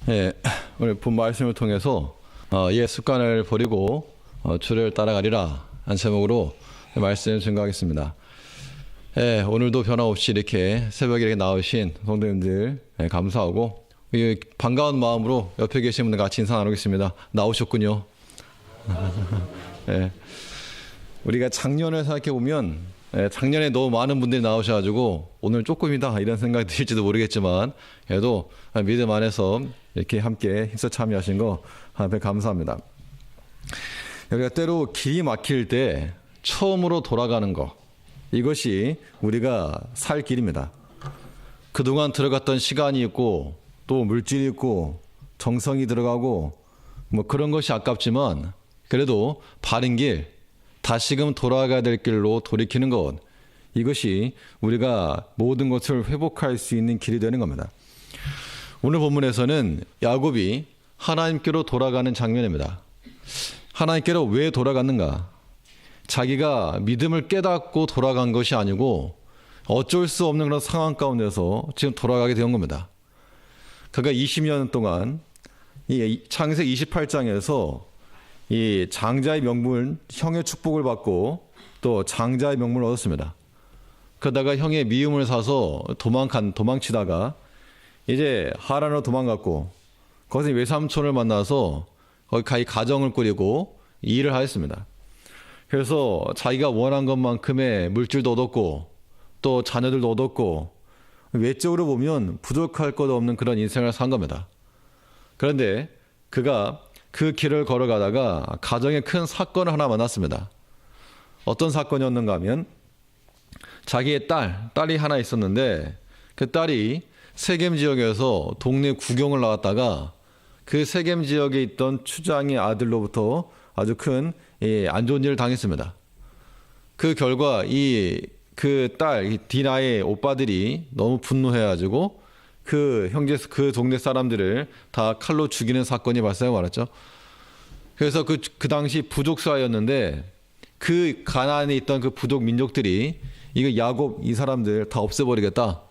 예, 오늘 본 말씀을 통해서 옛 습관을 버리고 주를 따라가리라 한 제목으로 말씀 증거하겠습니다. 예, 오늘도 변함없이 이렇게 새벽에 이렇게 나오신 성도님들 감사하고 반가운 마음으로 옆에 계신 분들 같이 인사 나누겠습니다. 나오셨군요. 예, 우리가 작년을 생각해 보면 작년에 너무 많은 분들이 나오셔가지고 오늘 조금이다 이런 생각이 드실지도 모르겠지만 그래도 믿음 안에서 이렇게 함께 힘써 참여하신 거 하나님 감사합니다. 우리가 때로 길이 막힐 때 처음으로 돌아가는 거, 이것이 우리가 살 길입니다. 그동안 들어갔던 시간이 있고 또 물질이 있고 정성이 들어가고 뭐 그런 것이 아깝지만 그래도 바른 길, 다시금 돌아가야 될 길로 돌이키는 것, 이것이 우리가 모든 것을 회복할 수 있는 길이 되는 겁니다. 오늘 본문에서는 야곱이 하나님께로 돌아가는 장면입니다. 하나님께로 왜 돌아갔는가? 자기가 믿음을 깨닫고 돌아간 것이 아니고 어쩔 수 없는 그런 상황 가운데서 지금 돌아가게 된 겁니다. 그가 20년 동안 이 창세기 28장에서 이 장자의 명분, 형의 축복을 받고 또 장자의 명분을 얻었습니다. 그러다가 형의 미움을 사서 도망치다가 이제 하란으로 도망갔고 거기서 외삼촌을 만나서 거기 가정을 꾸리고 일을 하였습니다. 그래서 자기가 원한 것만큼의 물질도 얻었고 또 자녀들도 얻었고 외적으로 보면 부족할 것 없는 그런 인생을 산 겁니다. 그런데 그가 그 길을 걸어가다가 가정에 큰 사건을 하나 만났습니다. 어떤 사건이었는가 하면 자기의 딸이 하나 있었는데 그 딸이 세겜 지역에서 동네 구경을 나왔다가 그 세겜 지역에 있던 추장의 아들로부터 아주 큰 안 좋은 일을 당했습니다. 그 결과 그 딸 디나의 오빠들이 너무 분노해가지고 그 동네 사람들을 다 칼로 죽이는 사건이 발생하고 말았죠. 그래서 그 당시 부족 사회였는데 그 가나안에 있던 그 부족 민족들이 이거 야곱 이 사람들 다 없애버리겠다.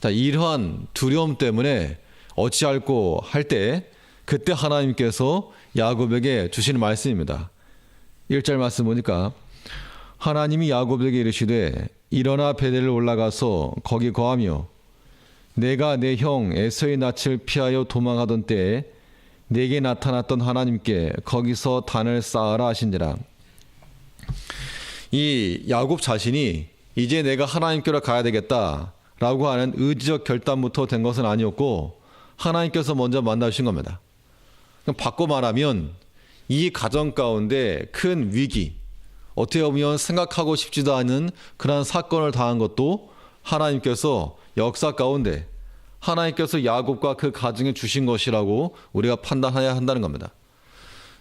자, 이러한 두려움 때문에 어찌할꼬 할 때 그때 하나님께서 야곱에게 주시는 말씀입니다. 1절 말씀 보니까 하나님이 야곱에게 이르시되 일어나 베델로 올라가서 거기 거하며 내가 내 형 에서의 낯을 피하여 도망하던 때에 내게 나타났던 하나님께 거기서 단을 쌓아라 하신지라. 이 야곱 자신이 이제 내가 하나님께로 가야 되겠다라고 하는 의지적 결단부터 된 것은 아니었고 하나님께서 먼저 만나주신 겁니다. 바꿔 말하면 이 가정 가운데 큰 위기, 어떻게 보면 생각하고 싶지도 않은 그런 사건을 당한 것도 하나님께서 역사 가운데 하나님께서 야곱과 그 가정에 주신 것이라고 우리가 판단해야 한다는 겁니다.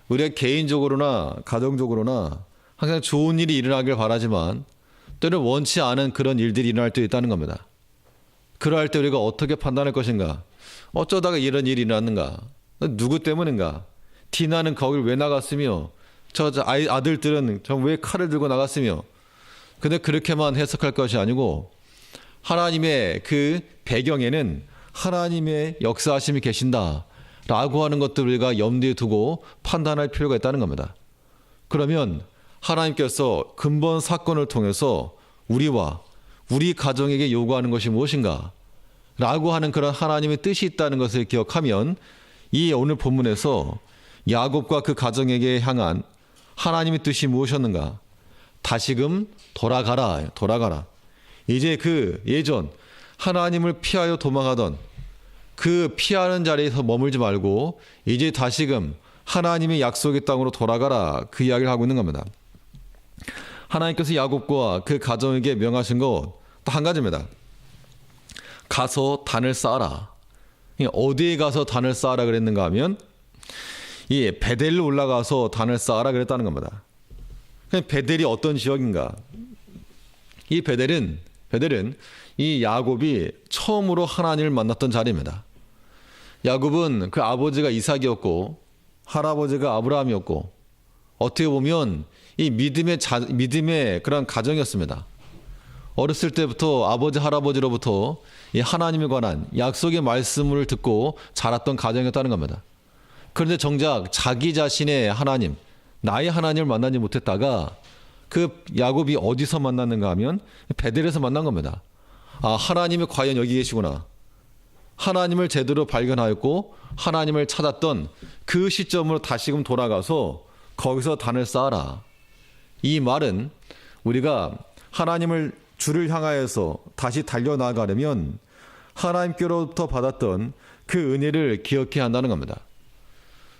우리가 개인적으로나 가정적으로나 항상 좋은 일이 일어나길 바라지만 때로는 원치 않은 그런 일들이 일어날 때 있다는 겁니다. 그러할 때 우리가 어떻게 판단할 것인가? 어쩌다가 이런 일이 일어났는가? 누구 때문인가? 디나는 거길 왜 나갔으며 아들들은 왜 칼을 들고 나갔으며, 근데 그렇게만 해석할 것이 아니고 하나님의 그 배경에는 하나님의 역사하심이 계신다라고 하는 것들을 우리가 염두에 두고 판단할 필요가 있다는 겁니다. 그러면 하나님께서 근본 사건을 통해서 우리와 우리 가정에게 요구하는 것이 무엇인가? 라고 하는 그런 하나님의 뜻이 있다는 것을 기억하면 이 오늘 본문에서 야곱과 그 가정에게 향한 하나님의 뜻이 무엇이었는가? 다시금 돌아가라. 이제 그 예전 하나님을 피하여 도망하던 그 피하는 자리에서 머물지 말고 이제 다시금 하나님의 약속의 땅으로 돌아가라, 그 이야기를 하고 있는 겁니다. 하나님께서 야곱과 그 가정에게 명하신 것 딱 한 가지입니다. 가서 단을 쌓아라. 어디에 가서 단을 쌓아라 그랬는가 하면 이 베델로 올라가서 단을 쌓아라 그랬다는 겁니다. 베델이 어떤 지역인가? 이 베델은 이 야곱이 처음으로 하나님을 만났던 자리입니다. 야곱은 그 아버지가 이삭이었고 할아버지가 아브라함이었고 어떻게 보면 이 믿음의 그런 가정이었습니다. 어렸을 때부터 아버지 할아버지로부터 이 하나님에 관한 약속의 말씀을 듣고 자랐던 가정이었다는 겁니다. 그런데 정작 자기 자신의 하나님, 나의 하나님을 만나지 못했다가 그 야곱이 어디서 만났는가 하면 베델에서 만난 겁니다. 아, 하나님이 과연 여기 계시구나. 하나님을 제대로 발견하였고 하나님을 찾았던 그 시점으로 다시금 돌아가서 거기서 단을 쌓아라. 이 말은 우리가 하나님을 주를 향하여서 다시 달려나가려면 하나님께로부터 받았던 그 은혜를 기억해야 한다는 겁니다.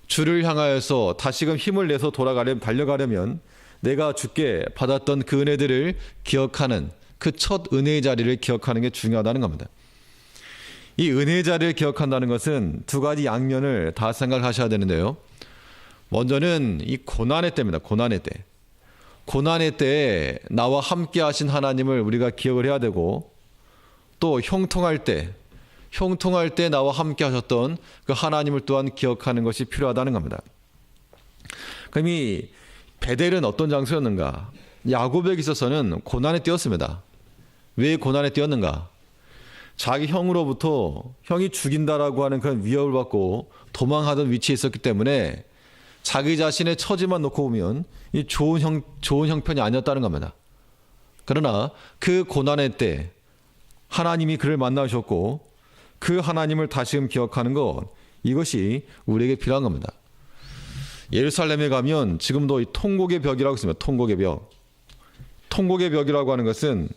주를 향하여서 다시금 힘을 내서 달려가려면 내가 주께 받았던 그 은혜들을 기억하는 그 첫 은혜의 자리를 기억하는 게 중요하다는 겁니다. 이 은혜의 자리를 기억한다는 것은 두 가지 양면을 다 생각하셔야 되는데요. 먼저는 이 고난의 때입니다. 고난의 때. 고난의 때에 나와 함께 하신 하나님을 우리가 기억을 해야 되고, 또 형통할 때 나와 함께 하셨던 그 하나님을 또한 기억하는 것이 필요하다는 겁니다. 그럼 이 베델은 어떤 장소였는가? 야곱에게 있어서는 고난의 때였습니다. 왜 고난의 때였는가? 자기 형으로부터 형이 죽인다라고 하는 그런 위협을 받고 도망하던 위치에 있었기 때문에 자기 자신의 처지만 놓고 보면 이 좋은 형편이 아니었다는 겁니다. 그러나 그 고난의 때 하나님이 그를 만나셨고 그 하나님을 다시금 기억하는 것, 이것이 우리에게 필요한 겁니다. 예루살렘에 가면 지금도 이 통곡의 벽이라고 있습니다. 통곡의 벽. 통곡의 벽이라고 하는 것은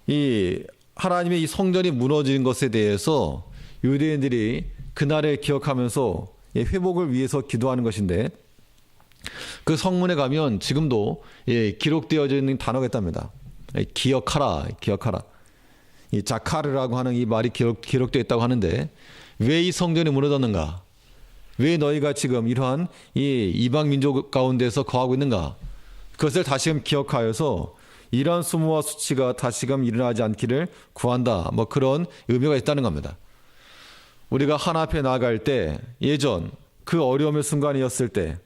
이 하나님의 이 성전이 무너진 것에 대해서 유대인들이 그날을 기억하면서 회복을 위해서 기도하는 것인데, 그 성문에 가면 지금도 기록되어져 있는 단어가 있답니다. 기억하라. 이 자카르라고 하는 이 말이 기록되어 있다고 하는데, 왜 이 성전이 무너졌는가? 왜 너희가 지금 이러한 이 이방 민족 가운데서 거하고 있는가? 그것을 다시금 기억하여서 이러한 수모와 수치가 다시금 일어나지 않기를 구한다. 뭐 그런 의미가 있다는 겁니다. 우리가 하나 앞에 나아갈 때, 예전 그 어려움의 순간이었을 때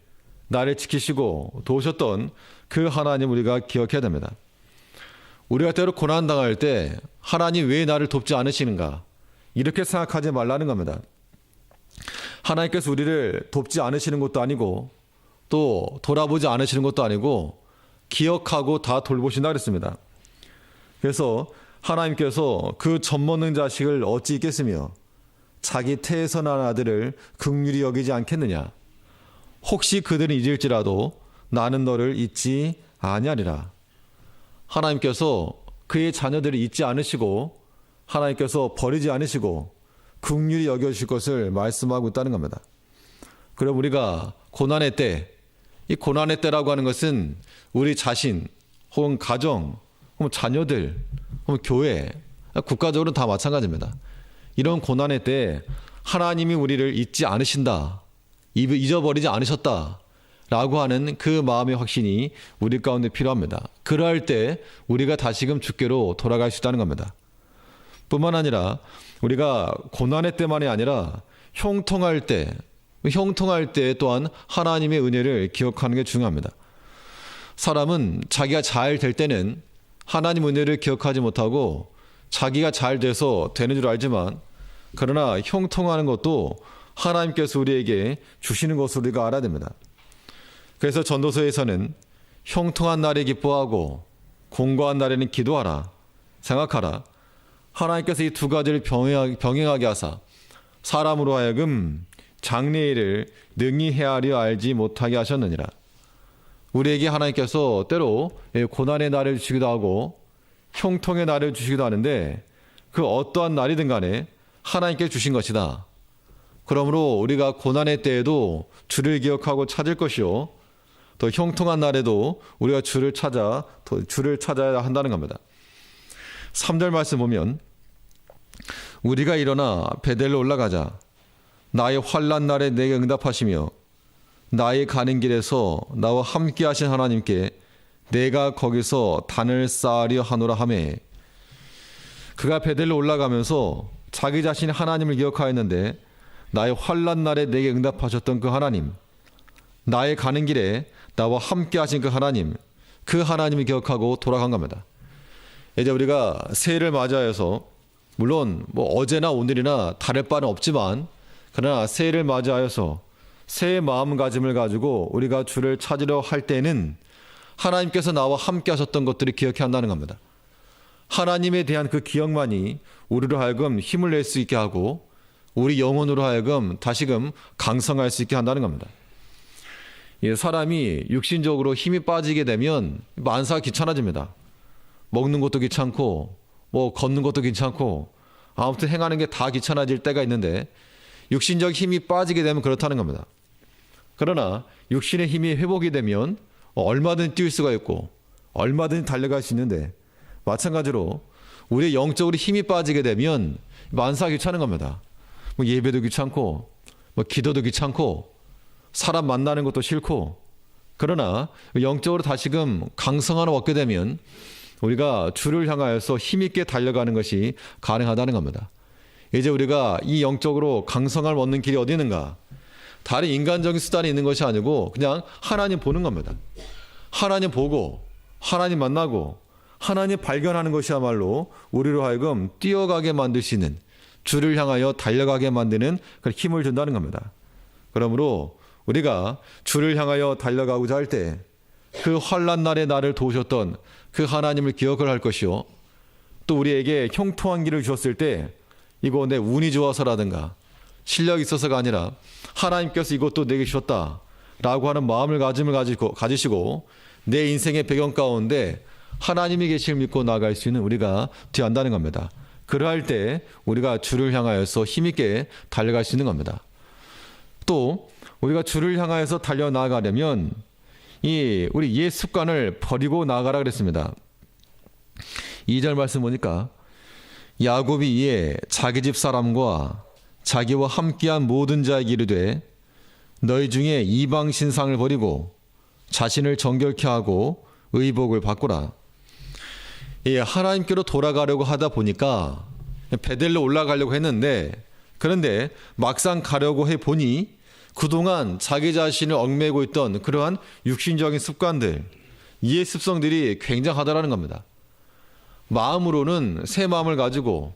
나를 지키시고 도우셨던 그 하나님 우리가 기억해야 됩니다. 우리가 때로 고난당할 때 하나님 왜 나를 돕지 않으시는가? 이렇게 생각하지 말라는 겁니다. 하나님께서 우리를 돕지 않으시는 것도 아니고 또 돌아보지 않으시는 것도 아니고 기억하고 다 돌보신다 그랬습니다. 그래서 하나님께서 그 젖먹는 자식을 어찌 잊겠으며 자기 태에서 난 아들을 긍휼히 여기지 않겠느냐? 혹시 그들은 잊을지라도 나는 너를 잊지 아니하리라. 하나님께서 그의 자녀들을 잊지 않으시고 하나님께서 버리지 않으시고 긍휼히 여겨주실 것을 말씀하고 있다는 겁니다. 그럼 우리가 고난의 때, 이 고난의 때라고 하는 것은 우리 자신 혹은 가정 혹은 자녀들 혹은 교회, 국가적으로 다 마찬가지입니다. 이런 고난의 때 하나님이 우리를 잊지 않으신다, 잊어버리지 않으셨다 라고 하는 그 마음의 확신이 우리 가운데 필요합니다. 그러할 때 우리가 다시금 주께로 돌아갈 수 있다는 겁니다. 뿐만 아니라 우리가 고난의 때만이 아니라 형통할 때 또한 하나님의 은혜를 기억하는 게 중요합니다. 사람은 자기가 잘 될 때는 하나님 은혜를 기억하지 못하고 자기가 잘 돼서 되는 줄 알지만, 그러나 형통하는 것도 하나님께서 우리에게 주시는 것을 우리가 알아야 됩니다. 그래서 전도서에서는 형통한 날에 기뻐하고 공고한 날에는 기도하라, 생각하라. 하나님께서 이 두 가지를 병행하게 하사 사람으로 하여금 장래일을 능히 헤아려 알지 못하게 하셨느니라. 우리에게 하나님께서 때로 고난의 날을 주시기도 하고 형통의 날을 주시기도 하는데, 그 어떠한 날이든 간에 하나님께 주신 것이다. 그러므로 우리가 고난의 때에도 주를 기억하고 찾을 것이요, 또 형통한 날에도 우리가 주를 찾아야 한다는 겁니다. 3절 말씀 보면, 우리가 일어나 베델로 올라가자. 나의 환난 날에 내게 응답하시며 나의 가는 길에서 나와 함께 하신 하나님께 내가 거기서 단을 쌓으려 하노라 하매. 그가 베델로 올라가면서 자기 자신이 하나님을 기억하였는데, 나의 환난 날에 내게 응답하셨던 그 하나님, 나의 가는 길에 나와 함께 하신 그 하나님을 기억하고 돌아간 겁니다. 이제 우리가 새해를 맞이하여서 물론 뭐 어제나 오늘이나 다를 바는 없지만 그러나 새해를 맞이하여서 새해 마음가짐을 가지고 우리가 주를 찾으려 할 때는 하나님께서 나와 함께 하셨던 것들을 기억해야 한다는 겁니다. 하나님에 대한 그 기억만이 우리로 하여금 힘을 낼 수 있게 하고 우리 영혼으로 하여금 다시금 강성할 수 있게 한다는 겁니다. 사람이 육신적으로 힘이 빠지게 되면 만사가 귀찮아집니다. 먹는 것도 귀찮고 뭐 걷는 것도 귀찮고 아무튼 행하는 게 다 귀찮아질 때가 있는데 육신적 힘이 빠지게 되면 그렇다는 겁니다. 그러나 육신의 힘이 회복이 되면 얼마든지 뛸 수가 있고 얼마든지 달려갈 수 있는데 마찬가지로 우리의 영적으로 힘이 빠지게 되면 만사가 귀찮은 겁니다. 뭐 예배도 귀찮고 뭐 기도도 귀찮고 사람 만나는 것도 싫고 그러나 영적으로 다시금 강성함을 얻게 되면 우리가 주를 향하여서 힘있게 달려가는 것이 가능하다는 겁니다. 이제 우리가 이 영적으로 강성함을 얻는 길이 어디 있는가? 다른 인간적인 수단이 있는 것이 아니고 그냥 하나님 보는 겁니다. 하나님 보고 하나님 만나고 하나님 발견하는 것이야말로 우리로 하여금 뛰어가게 만들 수 있는 주를 향하여 달려가게 만드는 그런 힘을 준다는 겁니다. 그러므로 우리가 주를 향하여 달려가고자 할 때 그 환난 날에 나를 도우셨던 그 하나님을 기억을 할 것이요 또 우리에게 형통한 길을 주셨을 때 이거 내 운이 좋아서라든가 실력이 있어서가 아니라 하나님께서 이것도 내게 주셨다라고 하는 마음을 가지시고 내 인생의 배경 가운데 하나님이 계실 믿고 나아갈 수 있는 우리가 되어야 한다는 겁니다. 그러할 때 우리가 주를 향하여서 힘있게 달려갈 수 있는 겁니다. 또 우리가 주를 향하여서 달려나가려면 우리 옛 습관을 버리고 나아가라 그랬습니다. 2절 말씀 보니까 야곱이 이에 자기 집 사람과 자기와 함께한 모든 자에게 이르되 너희 중에 이방 신상을 버리고 자신을 정결케 하고 의복을 바꾸라. 하나님께로 돌아가려고 하다 보니까 베델로 올라가려고 했는데 그런데 막상 가려고 해보니 그동안 자기 자신을 얽매고 있던 그러한 육신적인 습관들, 이해 습성들이 굉장하다라는 겁니다. 마음으로는 새 마음을 가지고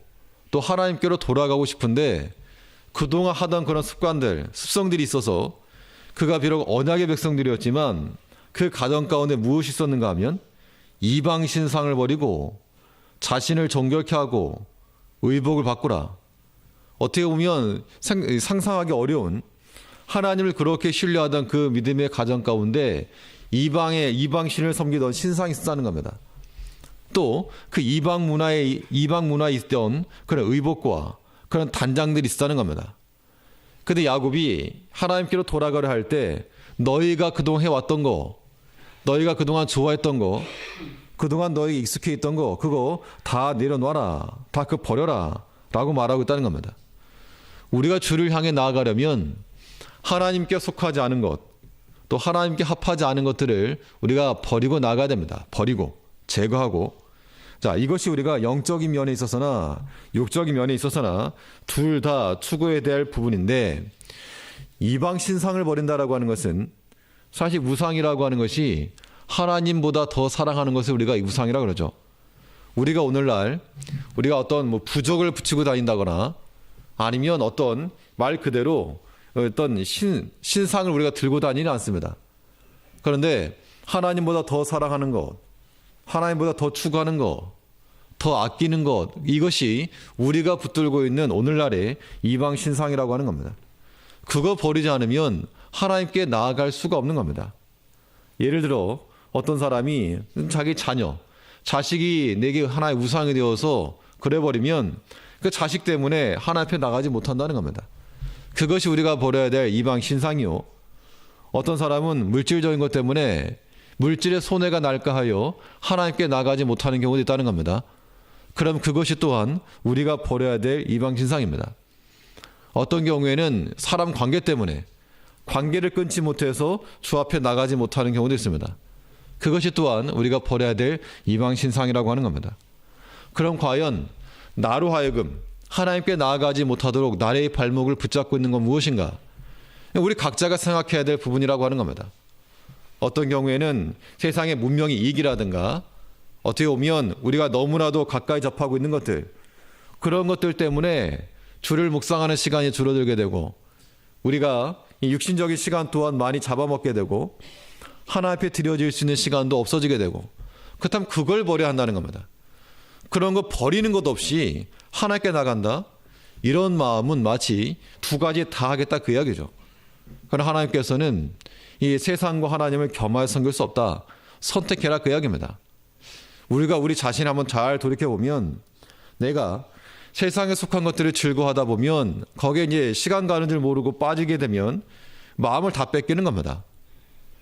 또 하나님께로 돌아가고 싶은데 그동안 하던 그런 습관들, 습성들이 있어서 그가 비록 언약의 백성들이었지만 그 가정 가운데 무엇이 있었는가 하면 이방 신상을 버리고 자신을 정결케 하고 의복을 바꾸라. 어떻게 보면 상상하기 어려운 하나님을 그렇게 신뢰하던 그 믿음의 가정 가운데 이방신을 섬기던 신상이 있었다는 겁니다. 또 그 이방 문화에 있던 그런 의복과 그런 단장들이 있었다는 겁니다. 근데 야곱이 하나님께로 돌아가려 할 때 너희가 그동안 해왔던 거, 너희가 그동안 좋아했던 거, 그동안 너희가 익숙해 있던 거 그거 다 내려놔라. 다 그거 버려라. 라고 말하고 있다는 겁니다. 우리가 주를 향해 나아가려면 하나님께 속하지 않은 것, 또 하나님께 합하지 않은 것들을 우리가 버리고 나가야 됩니다. 버리고 제거하고. 자, 이것이 우리가 영적인 면에 있어서나 육적인 면에 있어서나 둘 다 추구해야 될 부분인데 이방 신상을 버린다라고 하는 것은 사실 우상이라고 하는 것이 하나님보다 더 사랑하는 것을 우리가 우상이라고 그러죠. 우리가 오늘날 우리가 어떤 부적을 붙이고 다닌다거나 아니면 어떤 말 그대로 어떤 신상을 우리가 들고 다니지 않습니다. 그런데 하나님보다 더 사랑하는 것, 하나님보다 더 추구하는 것, 더 아끼는 것, 이것이 우리가 붙들고 있는 오늘날의 이방 신상이라고 하는 겁니다. 그거 버리지 않으면 하나님께 나아갈 수가 없는 겁니다. 예를 들어 어떤 사람이 자기 자식이 내게 하나의 우상이 되어서 그래버리면 그 자식 때문에 하나님 앞에 나가지 못한다는 겁니다. 그것이 우리가 버려야 될 이방 신상이요. 어떤 사람은 물질적인 것 때문에 물질의 손해가 날까 하여 하나님께 나가지 못하는 경우도 있다는 겁니다. 그럼 그것이 또한 우리가 버려야 될 이방 신상입니다. 어떤 경우에는 사람 관계 때문에 관계를 끊지 못해서 주 앞에 나가지 못하는 경우도 있습니다. 그것이 또한 우리가 버려야 될 이방 신상이라고 하는 겁니다. 그럼 과연 나로 하여금 하나님께 나아가지 못하도록 나의 발목을 붙잡고 있는 건 무엇인가? 우리 각자가 생각해야 될 부분이라고 하는 겁니다. 어떤 경우에는 세상의 문명의 이익이라든가 어떻게 보면 우리가 너무나도 가까이 접하고 있는 것들, 그런 것들 때문에 주를 묵상하는 시간이 줄어들게 되고, 우리가 이 육신적인 시간 또한 많이 잡아먹게 되고, 하나님 앞에 드려질 수 있는 시간도 없어지게 되고, 그렇다면 그걸 버려야 한다는 겁니다. 그런 거 버리는 것 없이 하나님께 나간다, 이런 마음은 마치 두 가지 다 하겠다 그 이야기죠. 그러나 하나님께서는 이 세상과 하나님을 겸하여 섬길 수 없다, 선택해라 그 이야기입니다. 우리가 우리 자신을 한번 잘 돌이켜보면, 내가 세상에 속한 것들을 즐거워하다 보면 거기에 이제 시간 가는 줄 모르고 빠지게 되면 마음을 다 뺏기는 겁니다.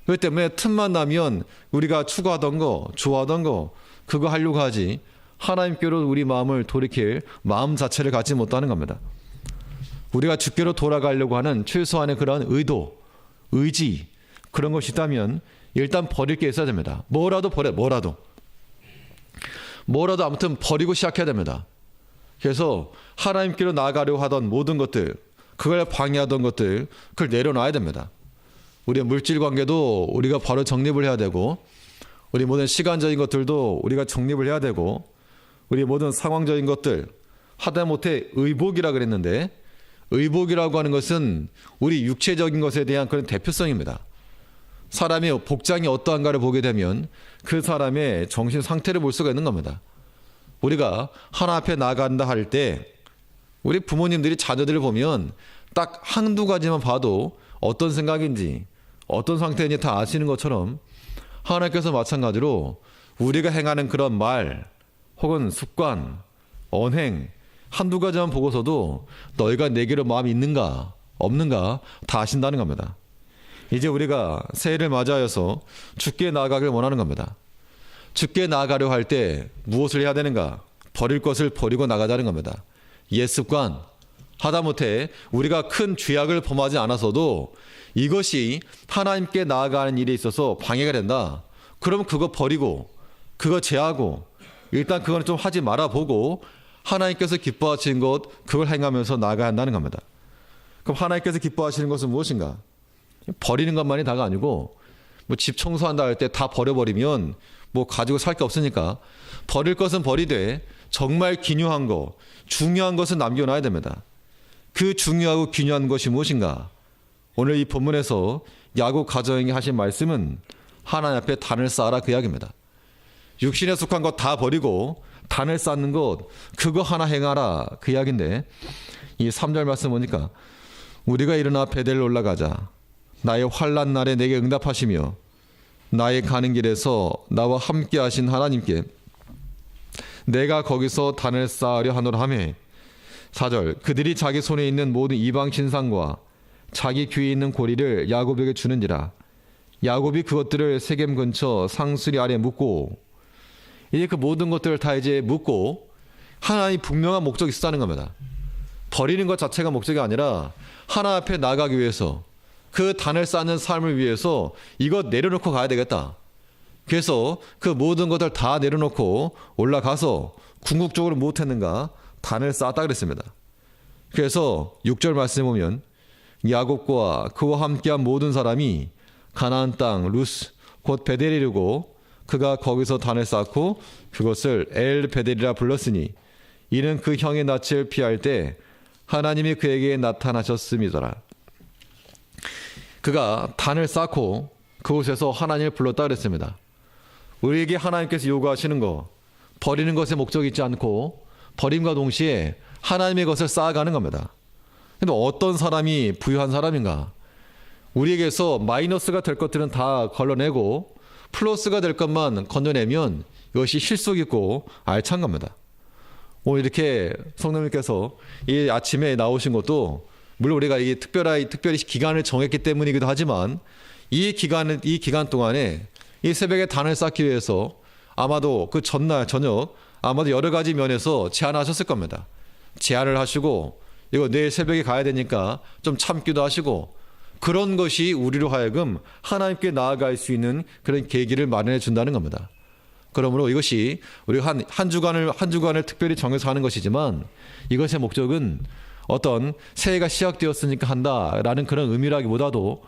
그렇기 때문에 틈만 나면 우리가 추구하던 거, 좋아하던 거, 그거 하려고 하지, 하나님께로 우리 마음을 돌이킬 마음 자체를 갖지 못하는 겁니다. 우리가 주께로 돌아가려고 하는 최소한의 그런 의도, 의지, 그런 것이 있다면 일단 버릴 게 있어야 됩니다. 뭐라도 버려, 뭐라도 아무튼 버리고 시작해야 됩니다. 그래서 하나님께로 나아가려고 하던 모든 것들, 그걸 방해하던 것들, 그걸 내려놔야 됩니다. 우리의 물질 관계도 우리가 바로 정립을 해야 되고, 우리 모든 시간적인 것들도 우리가 정립을 해야 되고, 우리 모든 상황적인 것들, 하다못해 의복이라 그랬는데, 의복이라고 하는 것은 우리 육체적인 것에 대한 그런 대표성입니다. 사람의 복장이 어떠한가를 보게 되면 그 사람의 정신 상태를 볼 수가 있는 겁니다. 우리가 하나님 앞에 나간다 할 때, 우리 부모님들이 자녀들을 보면 딱 한두 가지만 봐도 어떤 생각인지, 어떤 상태인지 다 아시는 것처럼, 하나님께서 마찬가지로 우리가 행하는 그런 말 혹은 습관, 언행 한두 가지만 보고서도 너희가 내게로 마음이 있는가 없는가 다 아신다는 겁니다. 이제 우리가 새해를 맞이하여서 주께 나아가길 원하는 겁니다. 주께 나아가려 할 때 무엇을 해야 되는가? 버릴 것을 버리고 나가자는 겁니다. 옛 습관, 하다못해 우리가 큰 죄악을 범하지 않아서도 이것이 하나님께 나아가는 일에 있어서 방해가 된다, 그러면 그거 버리고 그거 제하고 일단 그거는 좀 하지 말아보고 하나님께서 기뻐하시는 것, 그걸 행하면서 나아가야 한다는 겁니다. 그럼 하나님께서 기뻐하시는 것은 무엇인가? 버리는 것만이 다가 아니고, 뭐 집 청소한다 할 때 다 버려버리면 뭐 가지고 살 게 없으니까 버릴 것은 버리되 정말 기묘한 거, 중요한 것은 남겨놔야 됩니다. 그 중요하고 기묘한 것이 무엇인가? 오늘 이 본문에서 야곱 가정에게 하신 말씀은 하나님 앞에 단을 쌓아라 그 이야기입니다. 육신에 속한 것 다 버리고 단을 쌓는 것, 그거 하나 행하라 그 이야기인데, 이 3절 말씀 보니까 우리가 일어나 베델 올라가자. 나의 환난 날에 내게 응답하시며 나의 가는 길에서 나와 함께 하신 하나님께 내가 거기서 단을 쌓으려 하노라 하며, 4절 그들이 자기 손에 있는 모든 이방 신상과 자기 귀에 있는 고리를 야곱에게 주는지라. 야곱이 그것들을 세겜 근처 상수리 아래 묻고, 이제 그 모든 것들을 다 이제 묻고 하나님 분명한 목적이 있었다는 겁니다. 버리는 것 자체가 목적이 아니라 하나님 앞에 나가기 위해서, 그 단을 쌓는 삶을 위해서 이것 내려놓고 가야 되겠다. 그래서 그 모든 것들 다 내려놓고 올라가서 궁극적으로 무엇했는가? 단을 쌓았다 그랬습니다. 그래서 6절 말씀에 보면 야곱과 그와 함께한 모든 사람이 가나안 땅 루스 곧 베델에 이르고 그가 거기서 단을 쌓고 그것을 엘 베델이라 불렀으니 이는 그 형의 낯을 피할 때 하나님이 그에게 나타나셨음이더라. 그가 단을 쌓고 그곳에서 하나님을 불렀다 그랬습니다. 우리에게 하나님께서 요구하시는 거, 버리는 것에 목적이 있지 않고 버림과 동시에 하나님의 것을 쌓아가는 겁니다. 근데 어떤 사람이 부유한 사람인가? 우리에게서 마이너스가 될 것들은 다 걸러내고 플러스가 될 것만 건져내면 이것이 실속 있고 알찬 겁니다. 오늘 이렇게 성도님께서 이 아침에 나오신 것도 물론 우리가 이 특별히 기간을 정했기 때문이기도 하지만 이 기간 동안에 이 새벽에 단을 쌓기 위해서 아마도 그 전날 저녁 아마도 여러 가지 면에서 제안하셨을 겁니다. 제안을 하시고 이거 내일 새벽에 가야 되니까 좀 참기도 하시고, 그런 것이 우리로 하여금 하나님께 나아갈 수 있는 그런 계기를 마련해 준다는 겁니다. 그러므로 이것이 우리가 한 주간을 특별히 정해서 하는 것이지만 이것의 목적은 어떤 새해가 시작되었으니까 한다라는 그런 의미라기보다도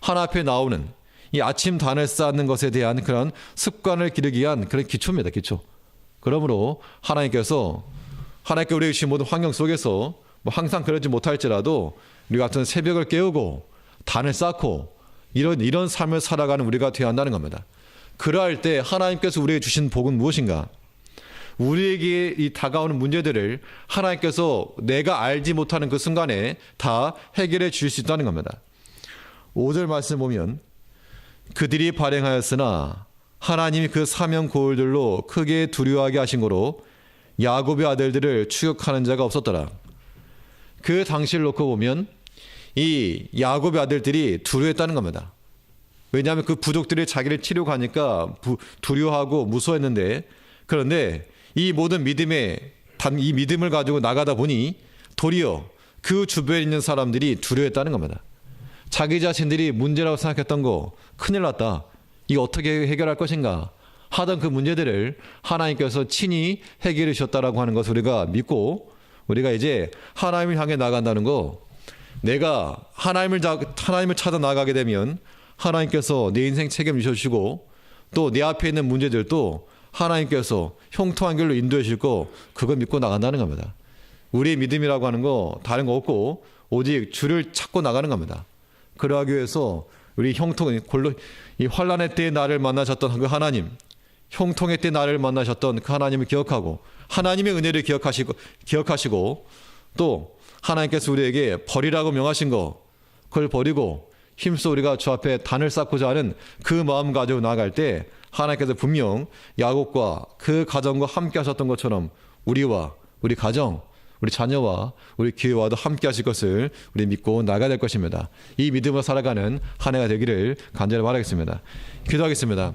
하나 앞에 나오는 이 아침 단을 쌓는 것에 대한 그런 습관을 기르기 위한 그런 기초입니다. 기초. 그러므로 하나님께서 우리에게 주신 모든 환경 속에서 뭐 항상 그러지 못할지라도 우리 같은 새벽을 깨우고 단을 쌓고 이런 삶을 살아가는 우리가 되어야 한다는 겁니다. 그러할 때 하나님께서 우리에게 주신 복은 무엇인가? 우리에게 이 다가오는 문제들을 하나님께서 내가 알지 못하는 그 순간에 다 해결해 줄 수 있다는 겁니다. 5절 말씀 보면 그들이 발행하였으나 하나님이 그 사명 고울들로 크게 두려워하게 하신 거로 야곱의 아들들을 추격하는 자가 없었더라. 그 당시를 놓고 보면 이 야곱의 아들들이 두려워했다는 겁니다. 왜냐하면 그 부족들이 자기를 치려고 하니까 두려워하고 무서워했는데, 그런데 이 모든 이 믿음을 가지고 나가다 보니 도리어 그 주변에 있는 사람들이 두려워했다는 겁니다. 자기 자신들이 문제라고 생각했던 거 큰일 났다. 이거 어떻게 해결할 것인가 하던 그 문제들을 하나님께서 친히 해결해 주셨다라고 하는 것을 우리가 믿고 우리가 이제 하나님을 향해 나간다는 거, 내가 하나님을 찾아 나가게 되면 하나님께서 내 인생 책임 주시고 또 내 앞에 있는 문제들도 하나님께서 형통한 길로 인도해 주실 거, 그거 믿고 나간다는 겁니다. 우리의 믿음이라고 하는 거 다른 거 없고 오직 주를 찾고 나가는 겁니다. 그러하기 위해서 우리 이 환난의 때에 나를 만나셨던 그 하나님, 형통의 때 나를 만나셨던 그 하나님을 기억하고 하나님의 은혜를 기억하시고 또 하나님께서 우리에게 버리라고 명하신 거, 그걸 버리고 힘써 우리가 주 앞에 단을 쌓고자 하는 그 마음 가지고 나아갈 때 하나님께서 분명 야곱과 그 가정과 함께 하셨던 것처럼 우리와 우리 가정, 우리 자녀와 우리 교회와도 함께 하실 것을 우리 믿고 나가야 될 것입니다. 이 믿음으로 살아가는 한 해가 되기를 간절히 바라겠습니다. 기도하겠습니다.